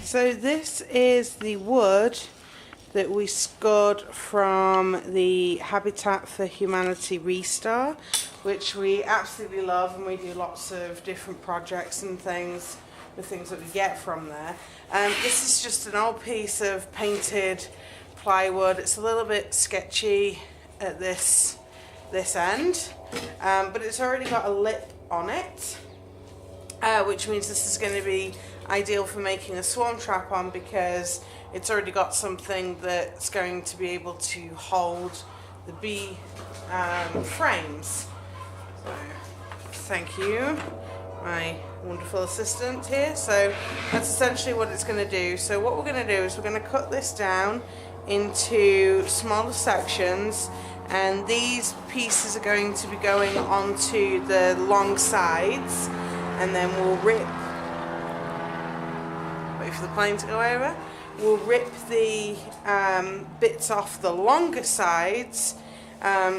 So this is the wood that we scored from the Habitat for Humanity Restore, which we absolutely love, and we do lots of different projects and things with things that we get from there. This is just an old piece of painted plywood. It's a little bit sketchy at this end, but it's already got a lip on it, which means this is going to be ideal for making a swarm trap on, because it's already got something that's going to be able to hold the bee frames. So, thank you, my wonderful assistant here. So that's essentially what it's going to do. So what we're going to do is we're going to cut this down into smaller sections, and these pieces are going to be going onto the long sides, and then we'll rip, wait for the plane to go over, we'll rip the bits off the longer sides,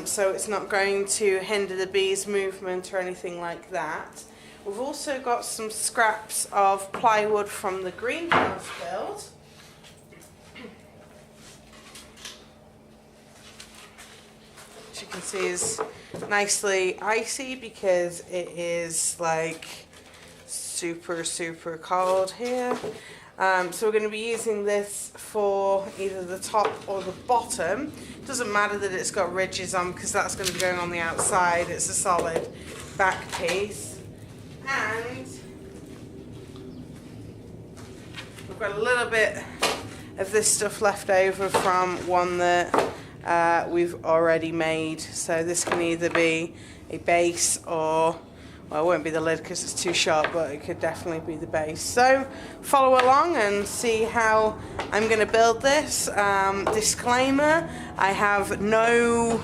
so it's not going to hinder the bees' movement or anything like that. We've also got some scraps of plywood from the greenhouse build. Which you can see is nicely icy because it is like super cold here. So we're going to be using this for either the top or the bottom. Doesn't matter that it's got ridges on, because that's going to be going on the outside. It's a solid back piece. And we've got a little bit of this stuff left over from one that we've already made. So this can either be a base or, well, it won't be the lid because it's too short, but it could definitely be the base. So follow along and see how I'm going to build this. Disclaimer, I have no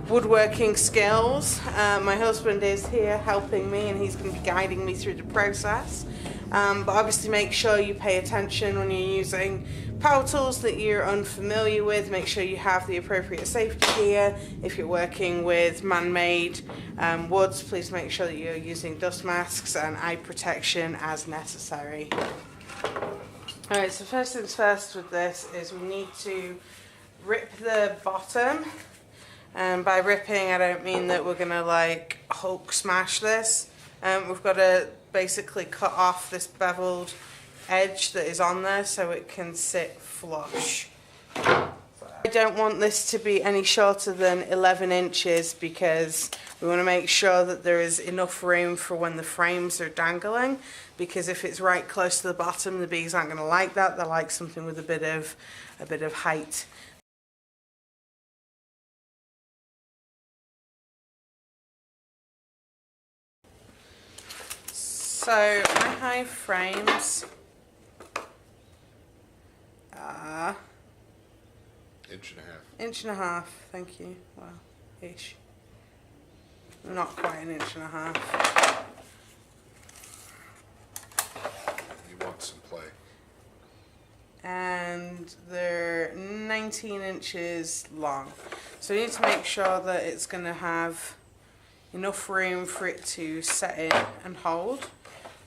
woodworking skills. My husband is here helping me, and he's going to be guiding me through the process. But obviously make sure you pay attention when you're using power tools that you're unfamiliar with. Make sure you have the appropriate safety gear. If you're working with man-made woods, please make sure that you're using dust masks and eye protection as necessary. Alright, so first things first with this is we need to rip the bottom. And by ripping, I don't mean that we're going to like Hulk smash this. We've got to basically cut off this beveled edge that is on there so it can sit flush. I don't want this to be any shorter than 11 inches because we want to make sure that there is enough room for when the frames are dangling, because if it's right close to the bottom, the bees aren't going to like that. They like something with a bit of height. So my hive frames are inch and a half, thank you. Well, ish. Not quite an inch and a half. You want some play. And they're 19 inches long. So you need to make sure that it's going to have enough room for it to set in and hold.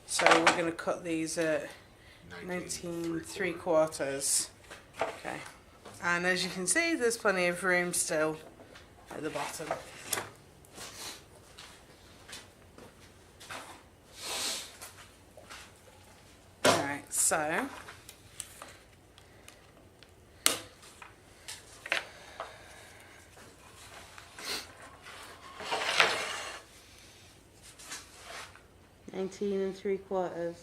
So we're going to cut these at 19 3/4. Okay. And as you can see, there's plenty of room still at the bottom. Alright, so $19 3/4.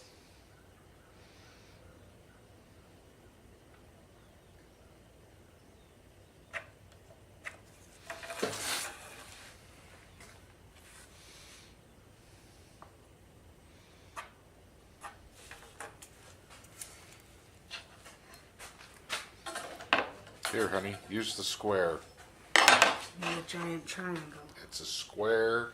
Here, honey, use the square. And a giant triangle. It's a square.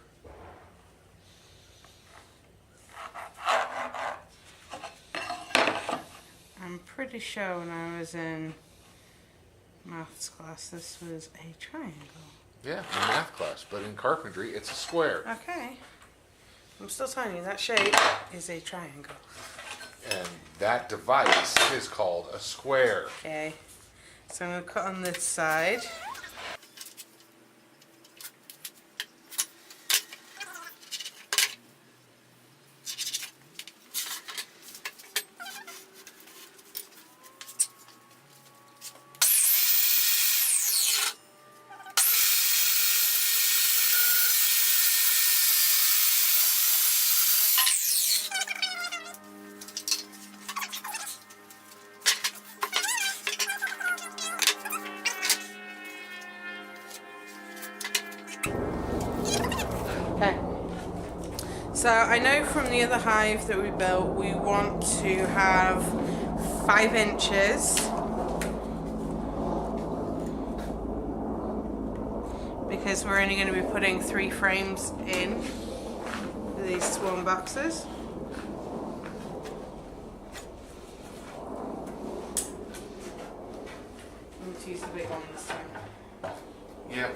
I'm pretty sure when I was in maths class this was a triangle. Yeah, in math class, but in carpentry it's a square. Okay. I'm still telling you that shape is a triangle. And that device is called a square. Okay, so I'm going to cut on this side. Okay, so I know from the other hive that we built we want to have 5 inches because we're only going to be putting 3 frames in for these swarm boxes. I'm going to use the big one this time. Yeah.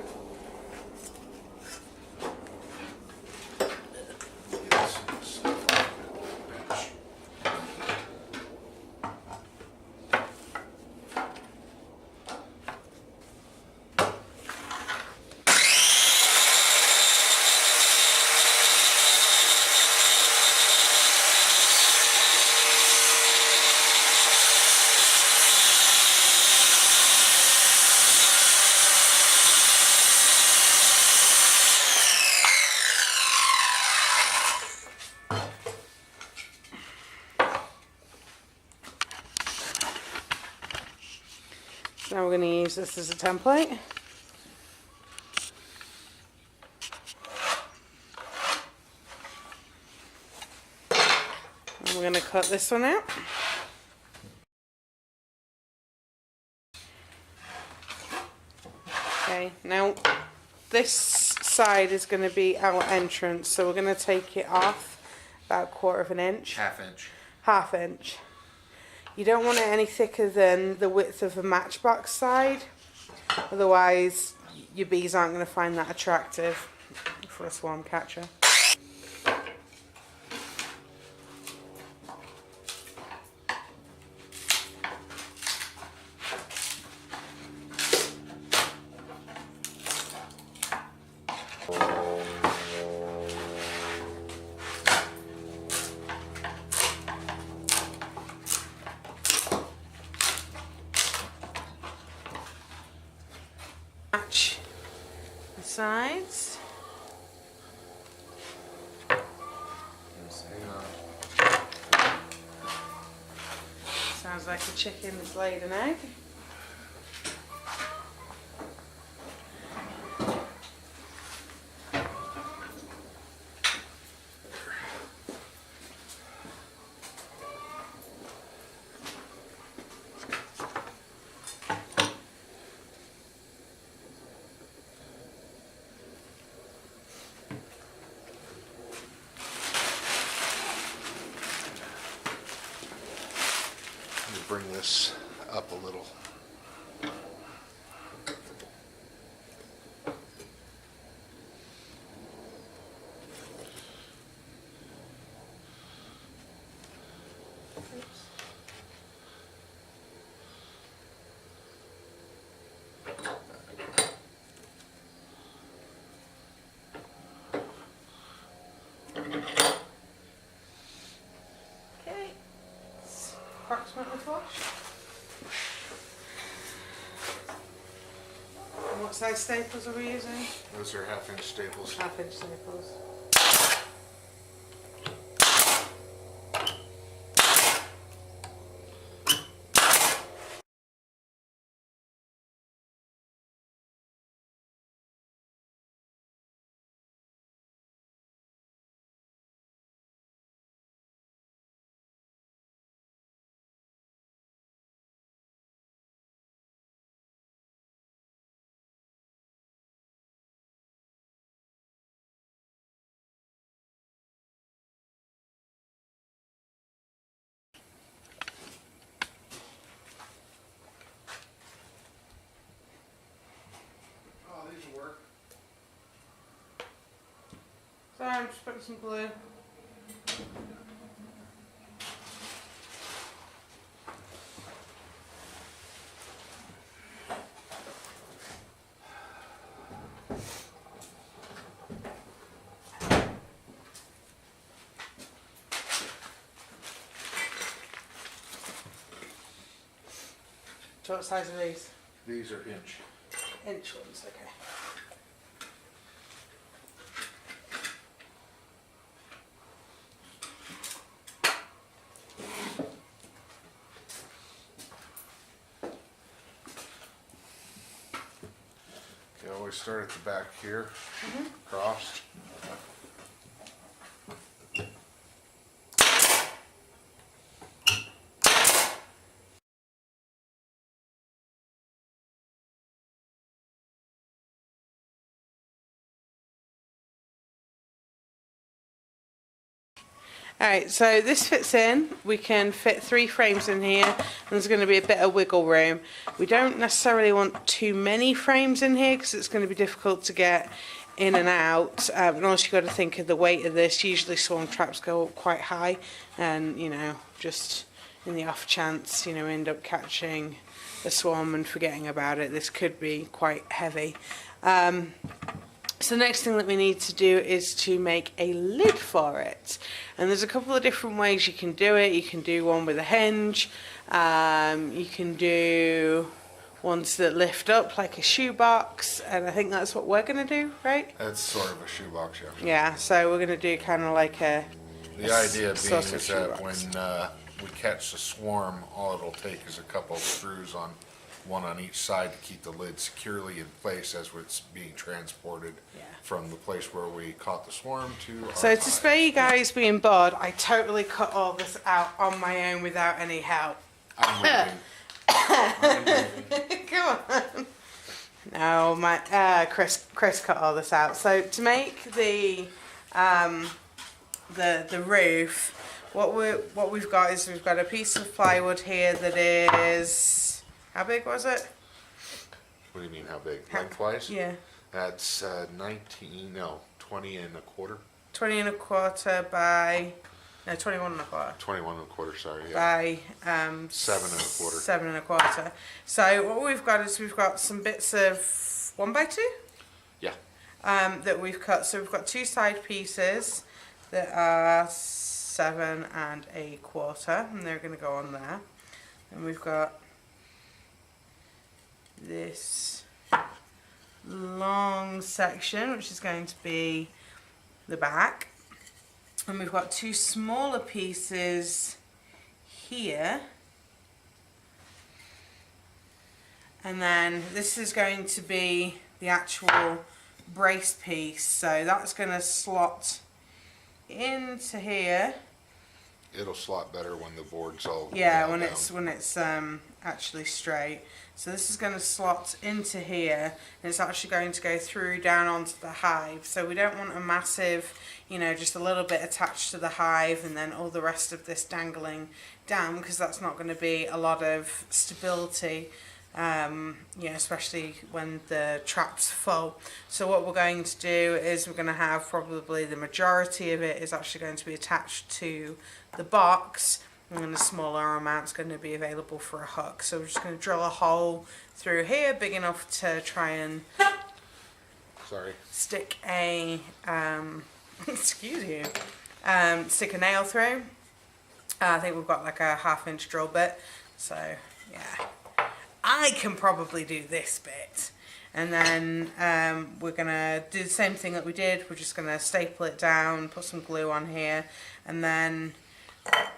Now we're going to use this as a template. And we're going to cut this one out. Okay, now this side is going to be our entrance, so we're going to take it off about 1/4 inch. Half inch. You don't want it any thicker than the width of the matchbox side, otherwise your bees aren't going to find that attractive for a swarm catcher. Match the sides. Sounds like a chicken that's laid an egg. Bring this up a little. Okay, approximately flush. And what size staples are we using? Those are 1/2 inch staples. 1/2 inch staples. So I'm just putting some glue. So what size are these? These are inch. Inch ones, okay. You always start at the back here, crossed. Alright, so this fits in. We can fit 3 frames in here, and there's going to be a bit of wiggle room. We don't necessarily want too many frames in here because it's going to be difficult to get in and out. And also you've got to think of the weight of this. Usually swarm traps go up quite high, and you know, just in the off chance, you know, end up catching a swarm and forgetting about it, this could be quite heavy. So the next thing that we need to do is to make a lid for it. And there's a couple of different ways you can do it. You can do one with a hinge. You can do ones that lift up like a shoebox. And I think that's what we're going to do, right? That's sort of a shoebox, yeah. Yeah, so we're going to do kind of like a The idea being sort of is that shoebox. when we catch the swarm, all it'll take is a couple of screws on one on each side to keep the lid securely in place as it's being transported from the place where we caught the swarm to our So to hive. spare you guys being bored, I totally cut all this out on my own without any help. I'm moving. I'm moving. Come on. No, my Chris cut all this out. So to make the roof, what we've got is we've got a piece of plywood here that is, how big was it? What do you mean, how big? Lengthwise? Yeah, That's 20 and a quarter. 20 and a quarter by, no, 21 and a quarter. 21 and a quarter, sorry. Yeah. By 7 and a quarter. 7 and a quarter. So what we've got is we've got some bits of 1x2. Yeah. That we've cut. So we've got 2 side pieces that are 7 and a quarter, and they're going to go on there. And we've got this long section, which is going to be the back. And we've got 2 smaller pieces here. And then this is going to be the actual brace piece. So that's going to slot into here. It'll slot better when the board's all Yeah, nailed when down. it's actually straight. So this is going to slot into here, and it's actually going to go through down onto the hive. So we don't want a massive, you know, just a little bit attached to the hive and then all the rest of this dangling down, because that's not going to be a lot of stability, you know, especially when the trap's full. So what we're going to do is we're going to have probably the majority of it is actually going to be attached to the box, and a smaller amount's going to be available for a hook. So we're just going to drill a hole through here big enough to try and stick a excuse you, stick a nail through. I think we've got like a 1/2 inch drill bit, so yeah, I can probably do this bit. And then we're going to do the same thing that we did. We're just going to staple it down, put some glue on here, and then,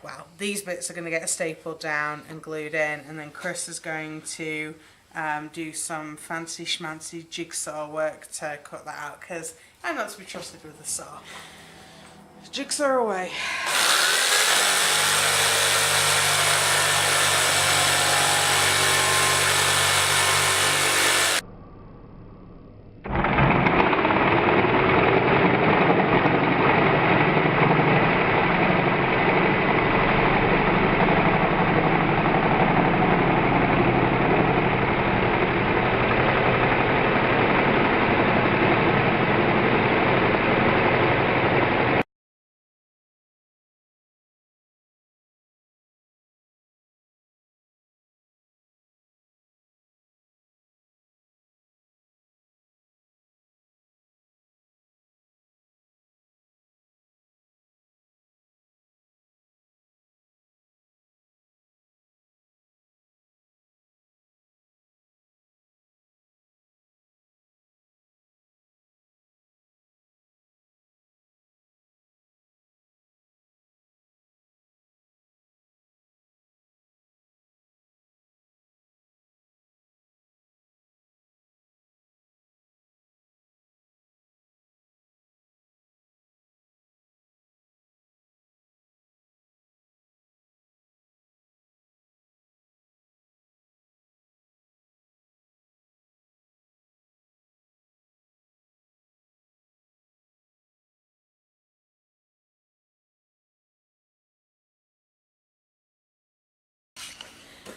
well, these bits are going to get stapled down and glued in, and then Chris is going to do some fancy schmancy jigsaw work to cut that out, because I'm not to be trusted with a saw. Jigsaw away.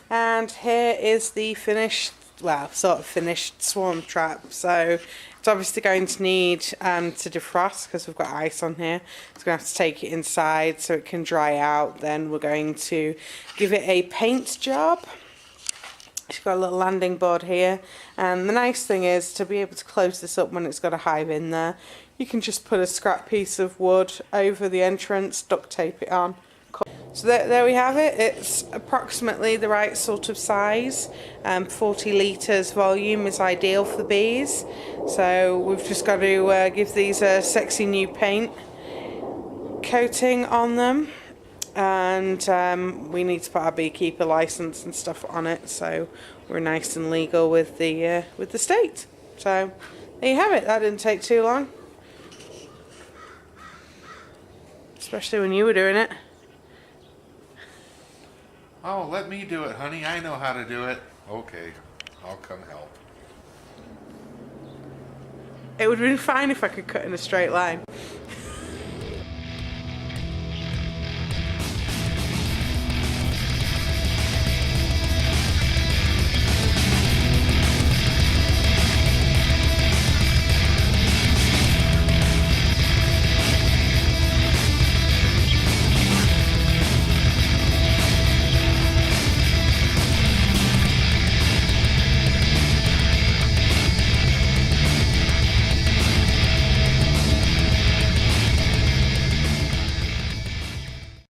And here is the finished, well, sort of finished swarm trap. So it's obviously going to need to defrost because we've got ice on here. It's going to have to take it inside so it can dry out. Then we're going to give it a paint job. It's got a little landing board here, and the nice thing is to be able to close this up when it's got a hive in there. You can just put a scrap piece of wood over the entrance, duct tape it on. So there we have it. It's approximately the right sort of size. 40 litres volume is ideal for bees. So we've just got to give these a sexy new paint coating on them. And we need to put our beekeeper license and stuff on it, so we're nice and legal with the state. So there you have it. That didn't take too long, especially when you were doing it. Oh, let me do it, honey. I know how to do it. Okay, I'll come help. It would have been fine if I could cut in a straight line.